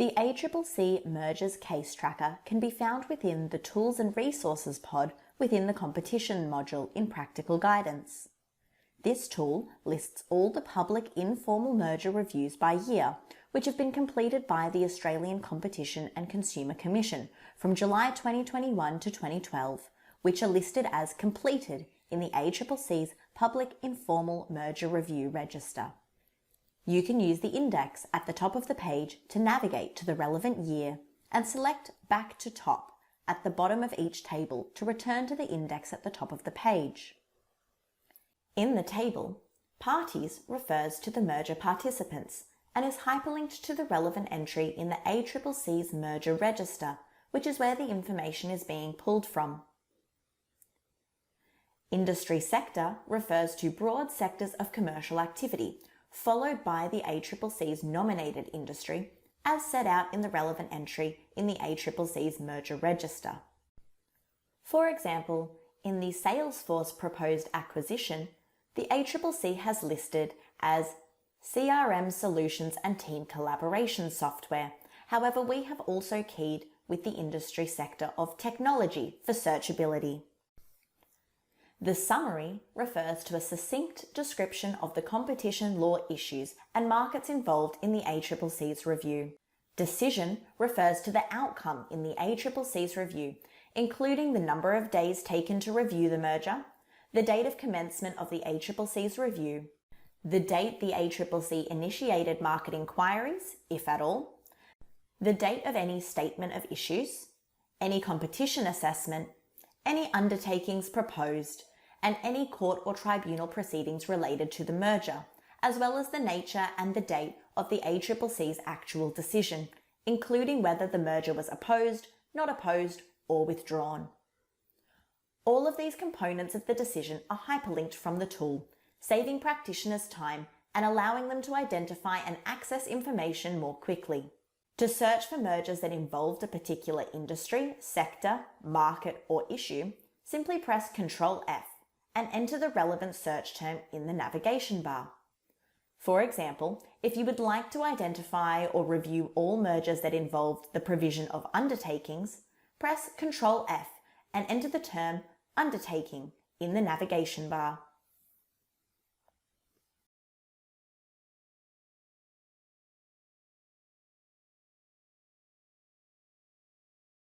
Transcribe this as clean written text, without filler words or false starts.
The ACCC Mergers Case Tracker can be found within the Tools and Resources pod within the Competition module in Practical Guidance. This tool lists all the public informal merger reviews by year, which have been completed by the Australian Competition and Consumer Commission from July 2021 to 2012, which are listed as completed in the ACCC's Public Informal Merger Review Register. You can use the index at the top of the page to navigate to the relevant year and select Back to Top at the bottom of each table to return to the index at the top of the page. In the table, Parties refers to the merger participants and is hyperlinked to the relevant entry in the ACCC's Merger Register, which is where the information is being pulled from. Industry sector refers to broad sectors of commercial activity, followed by the ACCC's nominated industry, as set out in the relevant entry in the ACCC's Merger Register. For example, in the Salesforce proposed acquisition, the ACCC has listed as CRM solutions and team collaboration software. However, we have also keyed with the industry sector of technology for searchability. The summary refers to a succinct description of the competition law issues and markets involved in the ACCC's review. Decision refers to the outcome in the ACCC's review, including the number of days taken to review the merger, the date of commencement of the ACCC's review, the date the ACCC initiated market inquiries, if at all, the date of any statement of issues, any competition assessment, any undertakings proposed, and any court or tribunal proceedings related to the merger, as well as the nature and the date of the ACCC's actual decision, including whether the merger was opposed, not opposed, or withdrawn. All of these components of the decision are hyperlinked from the tool, saving practitioners time and allowing them to identify and access information more quickly. To search for mergers that involved a particular industry, sector, market, or issue, simply press Ctrl F and enter the relevant search term in the navigation bar. For example, if you would like to identify or review all mergers that involved the provision of undertakings, press Ctrl F and enter the term undertaking in the navigation bar.